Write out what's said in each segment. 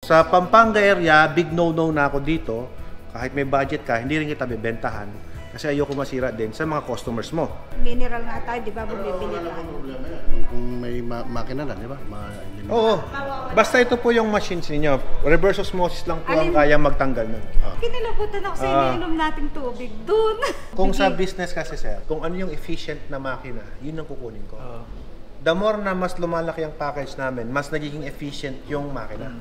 Sa Pampanga area, big no-no na ako dito. Kahit may budget ka, hindi rin kita bibentahan. Kasi ayoko masira din sa mga customers mo. Mineral nga tayo, di ba, bumibili ka? Kung may makina na, di ba? Oo. Basta ito po yung machines ninyo. Reverse osmosis lang po ang kaya magtanggal nun. Kinilabutan ako sa iniinom nating tubig dun. Kung sa business kasi, sir, kung ano yung efficient na makina, yun ang kukunin ko. The more na mas lumalaki ang package namin, mas nagiging efficient yung makina.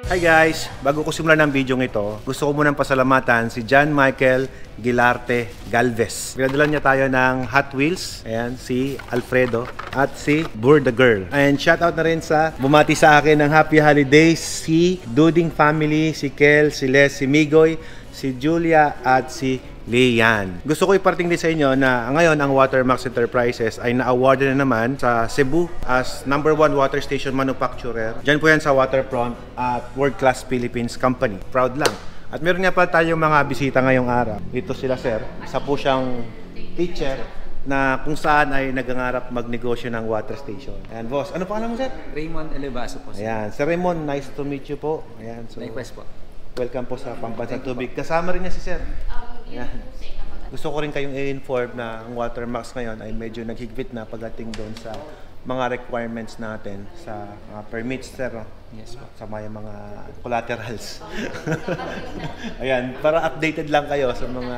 Hi guys! Bago ko simulan ng video ito, gusto ko munang pasalamatan si John Michael Gilarte Galvez. Pinadala niya tayo ng Hot Wheels, ayan, si Alfredo at si Burr the Girl. And shoutout na rin sa bumati sa akin ng Happy Holidays, si Duding Family, si Kel, si Les, si Migoy, si Julia at si Lian. Gusto ko iparating din sa inyo na ngayon ang Watermax Enterprises ay na-award na naman sa Cebu as #1 water station manufacturer. Diyan po yan sa waterfront at World Class Philippines Company. Proud lang. At meron nga pa tayong mga bisita ngayong araw. Dito sila, sir. Isa po siyang teacher na kung saan ay nagangarap magnegosyo ng water station. Ayan, boss. Ano pangalan mo, sir? Raymond Elevaso po, sir. Ayan. Sir Raymond, nice to meet you po. Ayan. So, Likewise po. welcome po sa Pambansang Tubig. Kasama rin niya si sir. Ayan. Gusto ko rin kayong i-inform na ang Watermax ngayon ay medyo naghigpit na pagdating doon sa mga requirements natin sa mga permits, sir. Yes po. Sa mga collaterals. Ayan, para updated lang kayo sa mga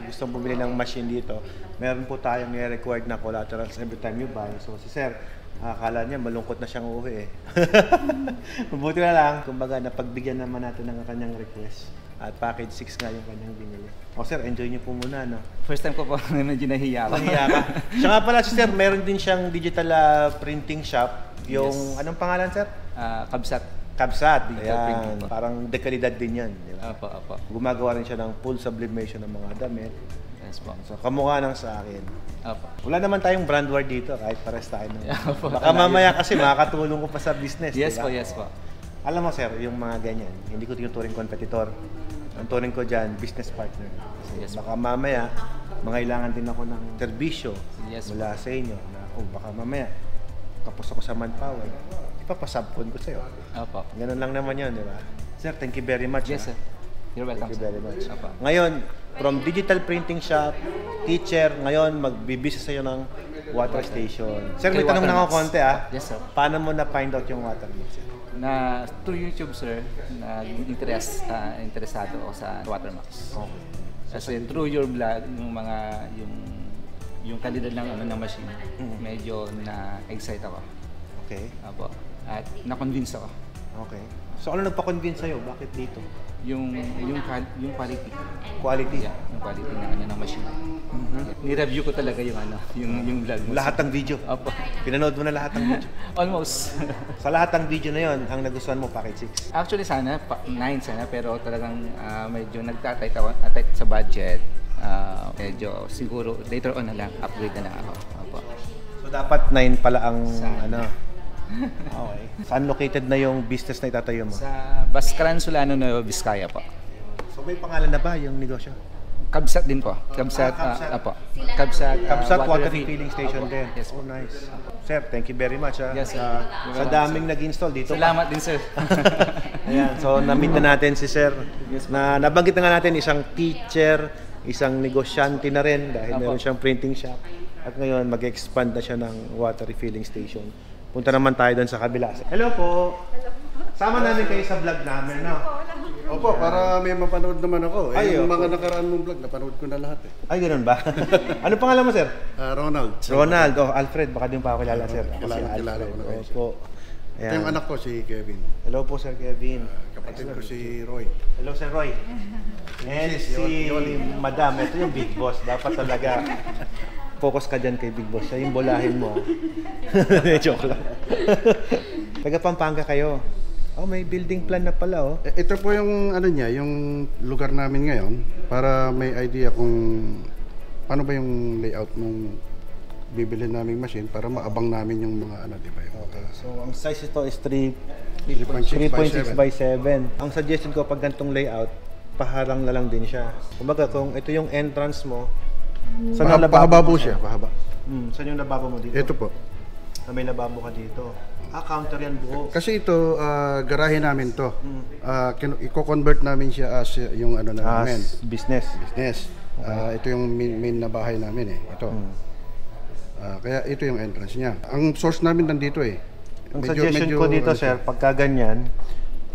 gustong bumili ng machine dito. Meron po tayong i-required na collaterals every time you buy. So si sir, akala niya malungkot na siyang uuwi eh. Mabuti na lang, kumbaga napagbigyan naman natin ng kanyang request. At package 6 nga yung kanyang binili. O sir, enjoy niyo po muna, no? First time ko po, medyo nahiya ako. Nahiya ka. Siya nga pala si sir, meron din siyang digital printing shop. Yung, anong pangalan sir? Kabsat. Kabsat. Digital Ayan, printing po. parang dekalidad din yan. Di ba? Opo. Gumagawa rin siya ng full sublimation ng mga damit. Yes po. So, kamukha ng sa akin. Opo. Wala naman tayong brand war dito, kahit pares tayo. Opo. Baka mamaya kasi makakatulong ko pa sa business. Yes diba? po, yes po. Alam mo sir, yung mga ganyan, hindi ko tinuturing competitor. Ang turing ko dyan, business partner. Kasi Yes, baka mamaya, mangailangan din ako ng serbisyo mula sa inyo. Na, baka mamaya, kapos ako sa manpower, ipapasubcon ko sa'yo. Opo. Ganun lang naman yun, di ba? Sir, thank you very much. Yes, sir. You're welcome, Thank you very much. Opo. Ngayon, from digital printing shop, teacher, ngayon magbibisa sa'yo ng water station. Sir, may Okay, tanong na ako Watermax. konti Yes, sir. Paano mo na-find out yung Watermax? Na through YouTube, sir, interesado ako sa Watermax. Okay. Kasi through your vlog, yung kalidad ng machine, medyo na-excite ako. Okay. Opo. At na-convince ako. Okay. So ano nagpa-convince sa'yo? Bakit dito? Yung quality. Quality? Yeah, yung quality ng machine. Ni-review ko talaga yung vlog mo. Lahat ng video? Opo. Pinanood mo na lahat ng video? Almost. Sa lahat ng video na yon, ang nagustuhan mo, package 6? Actually sana, 9 sana, pero talagang medyo nagtatight sa budget. Medyo siguro later on na lang, upgrade na lang ako. Opo. So dapat 9 pala ang ano? Okay. Saan located na yung business na itatayo mo? Sa Bascaran, Solano, Nueva Vizcaya po. So may pangalan na ba yung negosyo? Kabsat din po. Kabsat, Kabsat. apo. Kabsat, Kabsat Water Refill. Refilling Station Apo. din. Yes Oh, po. nice. Sir, thank you very much. Yes, sir. Sa daming nag-install dito. Salamat din, sir. Ayan, so na-meet na natin si Sir. Na nabanggit na nga natin isang teacher, isang negosyante na rin dahil Apo. meron siyang printing shop. At ngayon mag-expand na siya ng water refilling station. Punta naman tayo doon sa kabila. Hello po. Sama namin kayo sa vlog namin, no? Opo, para may mapanood naman ako. Ay, Yung opo. mga nakaraan mong vlog, napanood ko na lahat eh. Ay, ganun ba? Ano pangalan mo, Sir? Ronald. Ronald. Oh, Alfred. Baka din pa ako kilala, Sir. Ako si Kilala Alfred. ko na kayo, Opo. Ito Ayan. yung anak ko, si Kevin. Hello po, Sir Kevin. Kapatid ko si Roy. Hello, Sir Roy. And si Madam. Ito yung Big Boss. Dapat talaga focus ka dyan kay Big Boss. Siya yung bolahin mo. Joke lang. Taga Pampanga kayo. Oh, may building plan na pala, oh. Ito po yung ano niya, yung lugar namin ngayon para may idea kung paano ba yung layout ng bibili naming machine para maabang namin yung mga ano, di ba? Okay. So, ang size ito is 3.6 by 7. Ang suggestion ko pag ganitong layout, paharang na lang din siya. Kumbaga, kung ito yung entrance mo, Saan ang lababo Pahaba po mo, siya, sir? pahaba. Saan yung lababo mo dito? Ito po. May lababo ka dito. Counter yan buo. Kasi ito, garahe namin to. Iko-convert namin siya as yung ano namin. Business. Business. Ito yung main na bahay namin eh. Ito. Kaya ito yung entrance niya. Ang source namin nandito eh. Ang suggestion ko dito, sir, pagka ganyan,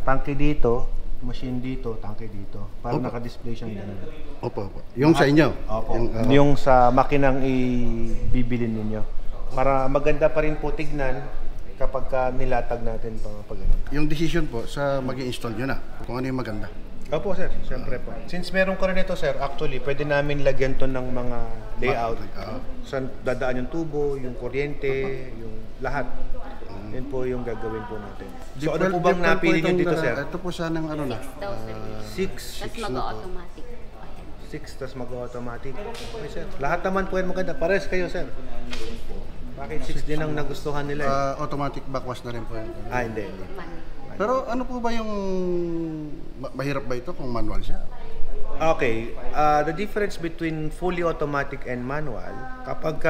tangke dito, machine dito, tangke dito. Para naka-display siyang ganun. Opo, opo. Yung sa inyo. Opo. Yung, Yung sa makinang ibibilin ninyo. Para maganda pa rin po tignan kapag nilatag natin pa pag ganun. yung decision po sa mag-i-install nyo na. Kung ano yung maganda. Opo, sir. Siyempre po. Since meron ko rin ito, sir, actually, pwede namin lagyan to ng mga layout. Saan dadaan yung tubo, yung kuryente, yung lahat. Yan po yung gagawin po natin. So, ano po bang napili nyo dito, sir? Ito po sanang ano na. 6. Tapos mag-automatic. 6, tas mag-automatic. Okay, sir. Lahat naman po yan maganda. Pares kayo, sir. Bakit 6 din ang nagustuhan nila? Automatic backwash na rin po yun. Hindi. Pero ano po ba yung mahirap ba ito kung manual siya? Okay, the difference between fully automatic and manual, kapag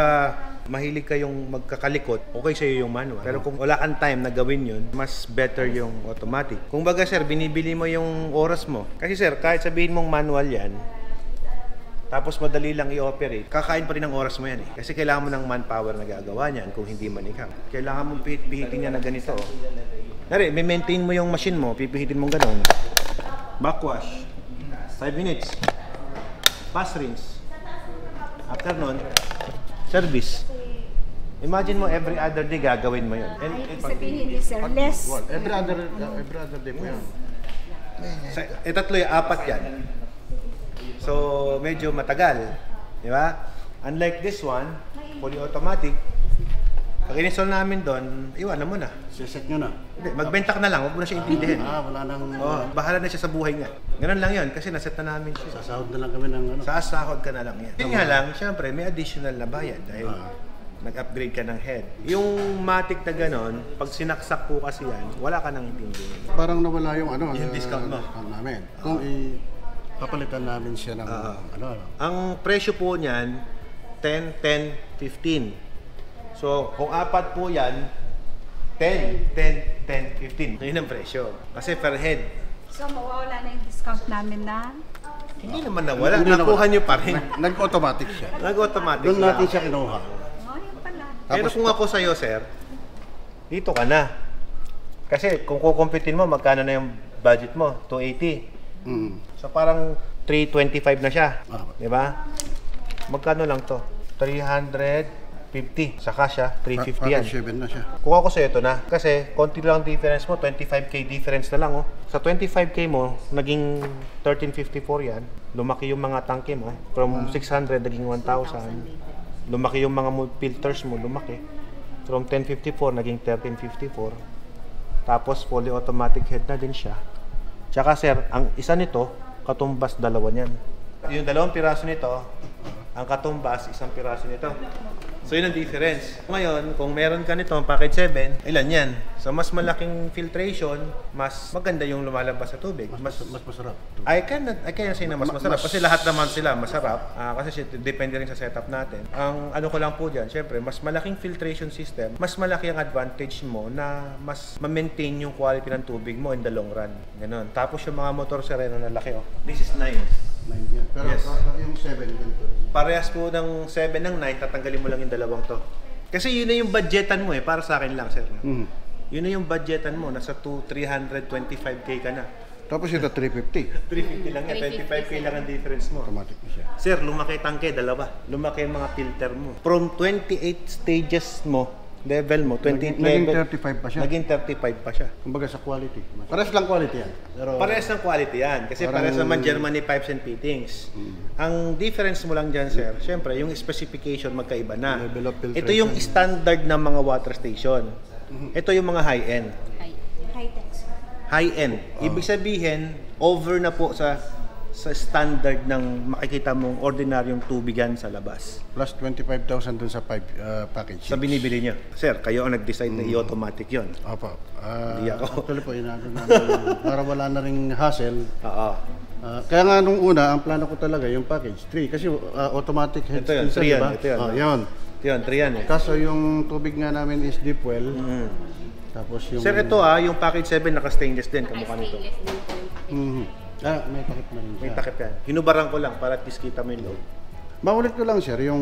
mahilig kayong magkakalikot, okay sa'yo yung manual. Pero kung wala kang time na gawin yun, mas better yung automatic. Kung baga sir, binibili mo yung oras mo. Kasi sir, kahit sabihin mong manual yan, tapos madali lang i-operate, kakain pa rin ang oras mo yan eh. Kasi kailangan mo ng manpower na gagawa niyan kung hindi man ikaw. Kailangan mong pihit-pihitin niya na ganito. Nari, may-maintain mo yung machine mo, pipihitin mong gano'n. Backwash. 5 minutes. Pass rinse. After nun, service. Imagine mo every other day gagawin mo yun. Ay, sabihin ni sir, less. Every other day po yan. Tatlo yung 4 yan. So, medyo matagal. Di ba? Unlike this one, fully automatic, pag in-install namin doon, iwanan mo na. Siset nyo na. Hindi, magbenta ka na lang, huwag mo na siya intindihin. Wala nang... Bahala na siya sa buhay nga. Ganun lang yun, kasi naset na namin siya. Sasahod na lang kami ng ano. Sasahod ka na lang yan. Yun nga lang, syempre, may additional na bayad dahil nag-upgrade ka ng head. Yung matic na ganon, pag sinaksak po kasi yan, wala ka nang intindihin. Parang nawala yung ano. Yung discount mo. Namin. Kung papalitan namin siya ng ano. Ang presyo po niyan, 10, 10, 15. So, kung 4 po yan, 10, 10, 10, 15. Yun ang presyo. Kasi per head. So, mawawala na yung discount namin na. Hindi naman nawala. Hindi Nakuha nyo pa rin. Nag-automatic siya. Nag-automatic Doon natin lang. siya kinuha. Oh, yun pala. Pero kung ako sa'yo, sir, dito ka na. Kasi kung kukumpitin mo, magkano na yung budget mo? 280. So parang 325 na siya. Di ba? Magkano lang to? 350. Saka siya, 350 yan. 7 na siya. Kuha ko sa'yo ito na. Kasi konti lang difference mo, 25k difference na lang. Oh. Sa 25k mo, naging 1354 yan. Lumaki yung mga tangke mo. From 600, naging 1,000. Lumaki yung mga filters mo, lumaki. From 1054, naging 1354. Tapos fully automatic head na din siya. Tsaka sir, ang isa nito, katumbas dalawa niyan. Yung dalawang piraso nito, ang katumbas, isang piraso nito. So yun ang difference. Ngayon, kung meron ka nito, package 7, ilan yan? So mas malaking filtration, mas maganda yung lumalabas sa tubig. Mas masarap. I cannot say na mas masarap kasi lahat naman sila masarap kasi depende rin sa setup natin. Ang ano ko lang po diyan, syempre mas malaking filtration system, mas malaki ang advantage mo na mas ma-maintain yung quality ng tubig mo in the long run. Ganon. Tapos yung mga motor Sereno na laki oh. This is 9. 9 yan. Pero Yes. yung 7 ganito. Parehas po ng 7 ng 9, tatanggalin mo lang yung dalawang to. Kasi yun na yung budgetan mo para sa akin lang sir. Yun na yung budgetan mo, nasa 325k ka na. Tapos ito 350. 350 lang yan, 25k lang ang difference mo. Automatic na siya. Sir, lumaki tangke, dalawa. Lumaki yung mga filter mo. From 28 stages mo, level mo, 28 Naging level. 35 pa siya. Naging 35 pa siya. Kumbaga sa quality. Parehas lang quality yan. Pero Parehas ng quality yan. Kasi Parang- parehas naman Germany pipes and fittings. Ang difference mo lang dyan, sir, syempre, yung specification magkaiba na. Level of filtration. Ito yung standard ng mga water station. Ito yung mga high-end. High-tech. High-end. Ibig sabihin, over na po sa standard ng makikita mong ordinaryong tubigan sa labas. plus 25,000 dun sa package. Sa binibili niyo. Sir, kayo ang nag-decide na i-automatic yon. Opo. Hindi ako. Actually po, inaano namin para wala na ring hassle. Oo. Kaya nga nung una, ang plano ko talaga yung package 3 kasi automatic head Ito yun, dispenser, 3 yan, diba? ito yan. Yun. Ito yun, 3 yan eh. Kaso yung tubig nga namin is deep well. Tapos yung... Sir, ito yung package 7 naka-stainless din, kamukha nito. May takip na rin siya. May takip yan. Hinubaran ko lang para at least kita mo yung loob. Maulit ko lang, sir, yung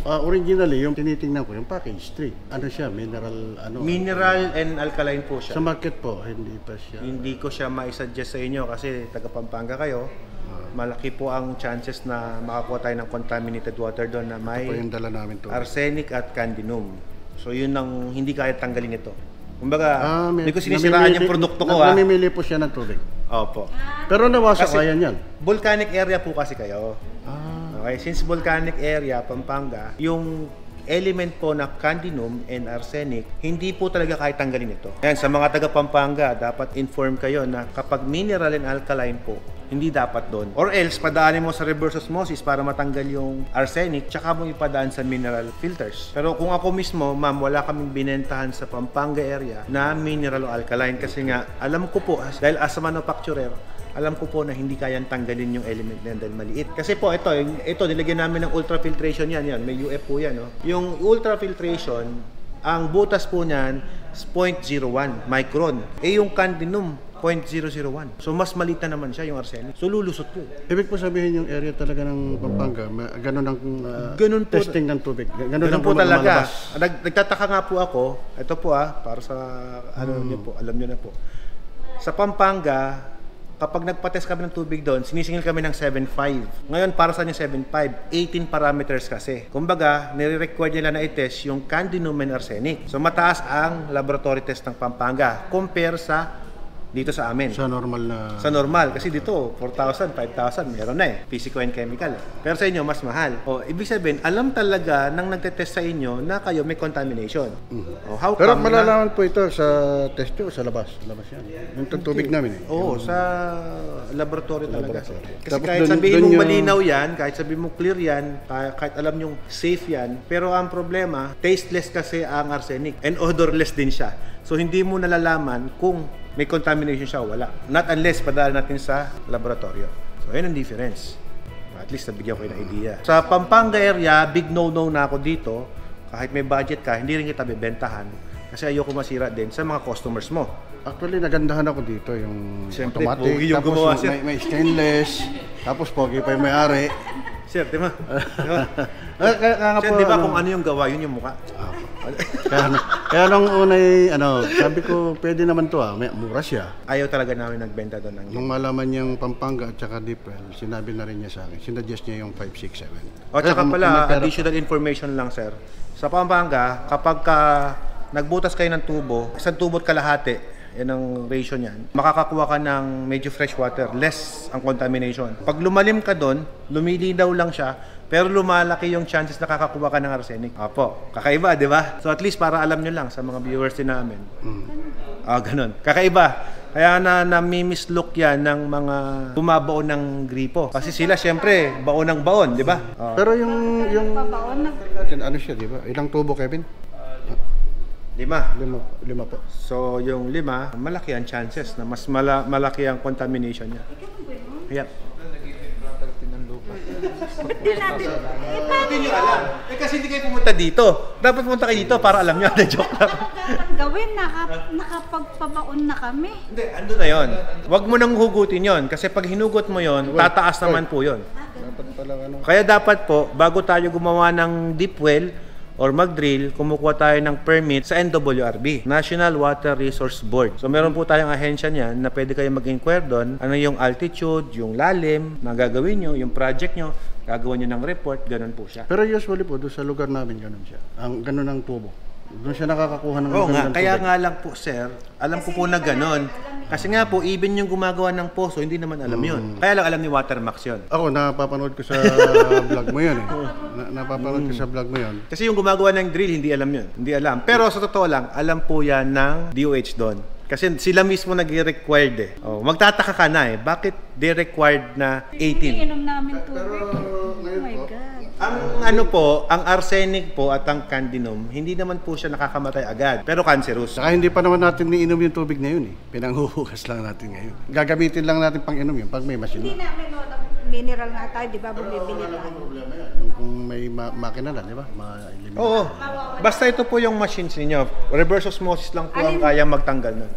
originally, yung tinitingnan ko, yung package 3. Ano siya? Mineral, ano? Mineral and alkaline po siya. Sa market po, hindi pa siya. Hindi ko siya maisuggest sa inyo kasi taga Pampanga kayo. Malaki po ang chances na makakuha tayo ng contaminated water doon na may Ito po yung dala namin to. arsenic at cadmium. So yun ang hindi kaya tanggalin ito. Kumbaga, hindi ko namimili- sinisiraan yung produkto ko Namimili po siya ng tubig. Opo. Pero nawasak Kasi- kaya niyan. Volcanic area po kasi kayo. Okay, since volcanic area, Pampanga, yung element po na cadmium and arsenic, hindi po talaga kahit tanggalin ito. Ayan, sa mga taga Pampanga, dapat inform kayo na kapag mineral and alkaline po, hindi dapat doon. Or else, padaanin mo sa reverse osmosis para matanggal yung arsenic, tsaka mo ipadaan sa mineral filters. Pero kung ako mismo, ma'am, wala kaming binentahan sa Pampanga area na mineral o alkaline kasi nga, alam ko po, dahil as a manufacturer, alam ko po na hindi kayang tanggalin yung element na yan dahil maliit. Kasi po, ito nilagyan namin ng ultrafiltration yan. May UF po yan. No? Yung ultrafiltration, ang butas po niyan is 0.01 micron. Yung cadmium, 0.001. So, mas maliit na naman siya yung arsenic. So, lulusot po. Ibig po sabihin yung area talaga ng Pampanga, ganun ang Ganun po. testing ng tubig. Ganun ang po talaga. lumalabas. Nagtataka nga po ako, ito po para sa niyo po, alam niyo na po. Sa Pampanga, kapag nagpa-test kami ng tubig doon, sinisingil kami ng 7.5. Ngayon, para sa yung 7.5? 18 parameters kasi. Kumbaga, nire-require nila na i-test yung cadmium and arsenic. So, mataas ang laboratory test ng Pampanga compare sa dito sa amin. Sa normal na... Sa normal. Kasi dito, 4,000, 5,000, meron na Physical and chemical. Pero sa inyo, mas mahal. Ibig sabihin, alam talaga nang nagtetest sa inyo na kayo may contamination. How Pero come malalaman po ito sa test o sa labas? Labas yan. Yung tubig namin eh. Oo, sa laboratory talaga. Kasi Tapos kahit dun- sabihin dun mong yung- malinaw yan, kahit sabihin mong clear yan, kahit alam nyong safe yan, pero ang problema, tasteless kasi ang arsenic and odorless din siya. So hindi mo nalalaman kung may contamination siya o wala. Not unless padala natin sa laboratorio. So yun ang difference. At least nabigyan ko yung idea. Sa Pampanga area, big no-no na ako dito. Kahit may budget ka, hindi rin kita bibentahan. Kasi ayoko masira din sa mga customers mo. Actually, nagandahan ako dito. Yung Siyempre, automatic. pogi yung Tapos gumawa siya. may stainless. Tapos pogi pa yung may-ari. Sir, di ba? Kaya nga Sir, po, di ba kung ano yung gawa, yun yung mukha. kaya nung unay, sabi ko, pwede naman to mura siya. Ayaw talaga namin nagbenta doon ng Nung malaman niyang Pampanga at saka Deepwell, sinabi na rin niya sa akin. Sinuggest niya yung 567. O tsaka pala, additional information lang sir. Sa Pampanga, kapag nagbutas kayo ng tubo, isang tubo't kalahati, yan ang ratio niyan, makakakuha ka ng medyo fresh water, less ang contamination. Pag lumalim ka doon, lumilinaw lang siya, pero lumalaki yung chances na kakakuha ka ng arsenic. Apo, kakaiba, di ba? So at least para alam nyo lang sa mga viewers din namin. Ganun. Kakaiba. Kaya nami-mislook yan ng mga bumabaon ng gripo. Kasi sila, syempre, baon ng baon, di ba? Pero yung Pabaon na. natin, ano siya, di ba? Ilang tubo, Kevin? 5. Lima po. So, yung 5, malaki ang chances na mas malaki ang contamination niya. Yep. Hindi natin. Hindi nyo alam. Kasi hindi kayo pumunta dito. Dapat pumunta kayo dito para alam nyo. Joke lang. Gawin, nakapagpabaon na kami. Hindi, ando na yon. Huwag mo nang hugutin yon. Kasi pag hinugot mo yon, tataas naman po yon. Dapat pala Kaya dapat po, bago tayo gumawa ng deep well, or mag-drill, kumukuha tayo ng permit sa NWRB, National Water Resource Board. So meron po tayong ahensya niyan na pwede kayo mag-inquire doon. Ano yung altitude, yung lalim, na gagawin nyo, yung project nyo, gagawin nyo ng report, ganun po siya. Pero usually po, doon sa lugar namin, ganun siya. Ganun ang tubo. Doon siya nakakakuha ng Oo nga, magandang kaya tubig. nga lang po sir, alam ko po na ganun. Kasi nga po, even yung gumagawa ng poso, hindi naman alam yun. Kaya lang alam ni Watermax yun. Ako, napapanood ko sa vlog mo yun eh. Napapanood ko sa vlog mo yun. Kasi yung gumagawa ng drill, hindi alam yun. Hindi alam. Pero sa totoo lang, alam po yan ng DOH doon. Kasi sila mismo nag-required eh. Magtataka ka na eh. Bakit they required na 18? Inom namin tubig. Oh my ngayon po, God. Ang ano po, ang arsenic po at ang candinom, hindi naman po siya nakakamatay agad, pero cancerous. Saka hindi pa naman natin niinom yung tubig na yun eh. Pinanghuhugas lang natin ngayon. Gagamitin lang natin pang inom yun pag may machine Hindi na. namin mineral nga tayo, di ba? Bumibili tayo. Problema yan. Kung may makina na, di ba? Ma-eliminate. Oo. Basta ito po yung machines ninyo. Reverse osmosis lang po ang kaya magtanggal nun.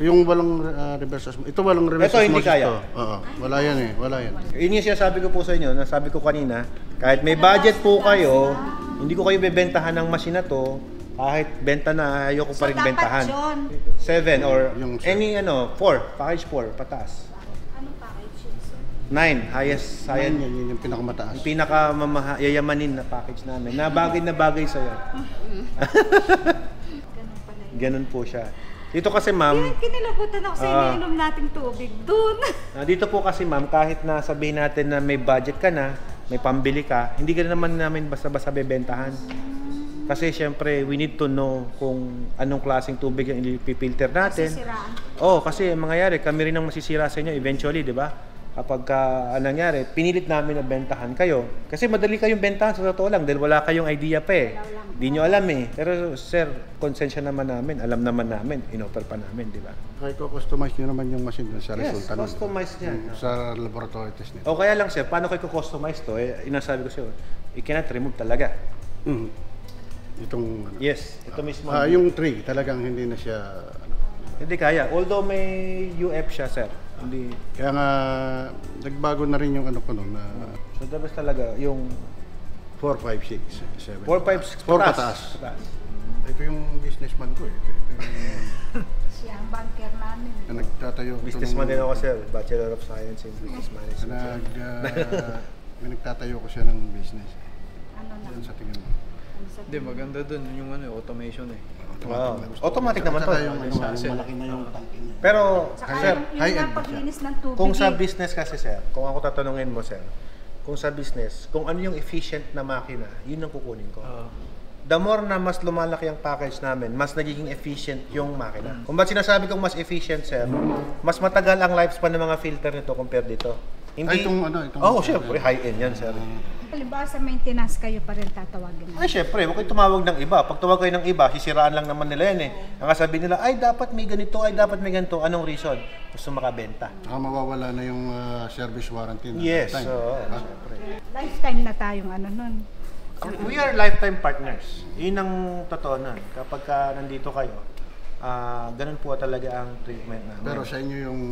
Yung walang reverse osmosis. Ito walang reverse Ito, hindi osmosis kaya. to. Oo. Wala yan eh. Wala yan. Yun yung sinasabi ko po sa inyo, nasabi ko kanina, kahit may budget po kayo, hindi ko kayo bebentahan ng machine na to, kahit benta na, ayoko pa rin bentahan. yun. 7 or Yung any 4, package 4, pataas. Anong package yun, sir? 9, highest, Yan, yan yung pinakamataas. pinaka-yayamanin na package namin. Na bagay sa'yo. Ganun pala yun. Ganun po siya. Dito kasi ma'am, Kinilabutan ako sa iniinom nating tubig dun. dito po kasi ma'am, kahit na sabihin natin na may budget ka na, may pambili ka, hindi ka naman namin basta-basta bebentahan. Kasi syempre, we need to know kung anong klaseng tubig yung ipipilter natin. Sisiraan. Kasi mangyayari, kami rin ang masisira sa inyo eventually, di ba? Kapag anong nangyari, pinilit namin na bentahan kayo. Kasi madali kayong bentahan sa totoo lang dahil wala kayong idea pa eh. Di nyo alam eh. Pero sir, konsensya naman namin, alam naman namin, inoffer pa namin, di ba? Kahit ko customize nyo naman yung machine dun sa Yes, resulta nun. customize niya. Sa laboratory test nito. O kaya lang sir, paano kayo customize to? Inasabi ko sa'yo, you cannot remove talaga. Itong ano. Yes, ito mismo. Yung tree, talagang hindi na siya ano. Hindi kaya. Although may UF siya sir. Hindi. Kaya nga nagbago na rin yung ano ko noon na So the best talaga, yung 4, 5, 6, 7. 4, 5, 6 4 pataas. Ito yung businessman ko eh. Ito yung Siya ang banker namin. na nagtatayo ko Businessman din ako sir. Bachelor of Science in Business Management. May nagtatayo ko siya ng business. Ano na? Yan sa tingin mo. Hindi, maganda dun yung automation eh. Wow. Automatic naman to. Saka yung malaki na yung tangke niya. Pero Saka sir, yung high-end nga paglinis ng tubig. kung sa eh. business kasi sir, kung ako tatanungin mo sir, kung sa business, kung ano yung efficient na makina, yun ang kukunin ko. The more na mas lumalaki ang package namin, mas nagiging efficient yung makina. Kung ba't sinasabi kong mas efficient, sir, mas matagal ang lifespan ng mga filter nito compared dito. Ay, itong ano, itong... Oo, syempre, high-end yan, sir. Halimbawa sa maintenance kayo pa rin tatawagin natin. Ay, syempre, huwag kayo tumawag ng iba. Pag tumawag kayo ng iba, sisiraan lang naman nila yan eh. Ang sabi nila, ay, dapat may ganito, ay, dapat may ganito. Anong reason? Gusto makabenta. mawawala na yung service warranty na Yes, time. oo, Diba? syempre. Lifetime na tayong ano nun. We are lifetime partners. Yun ang totoo nun. Kapag nandito kayo, ganun po talaga ang treatment namin. Pero sa inyo yung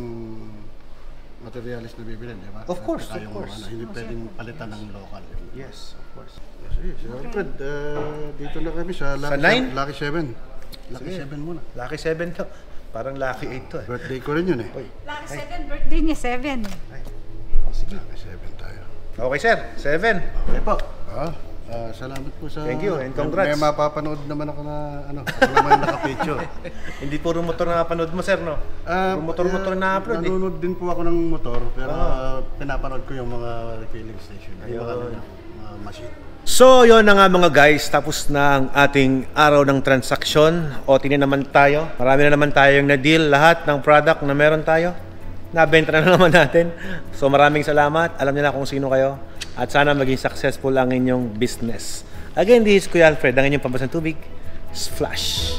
materialis na bibilin, di ba? Of course, Saka of yung course. Hindi pwedeng palitan ng local. Yes, of course. Sige, Sir Alfred, dito na kami sa Sa 9? Lucky 7. Lucky 7 muna. Lucky 7 to. Parang Lucky 8 to eh. Birthday ko rin yun eh. Uy. Lucky 7, birthday niya 7. Sige. Lucky 7 tayo. Okay, sir. 7. Okay po. Salamat po sa... Thank you and congrats. May mapapanood naman ako na, ako naman nakapicture. Hindi puro motor na napanood mo, sir, no? Puro motor-motor na upload eh. Nanonood din po ako ng motor, pero pinapanood ko yung mga refilling station. Yung mga machine. So, yun na nga mga guys, tapos na ang ating araw ng transaksyon. O, tingnan naman tayo. Marami na naman tayong na-deal. Lahat ng product na meron tayo, nabenta na naman natin. So, maraming salamat. Alam niyo na kung sino kayo. At sana maging successful ang inyong business. Again, this is Kuya Alfred, ang inyong pambasang tubig, Splash.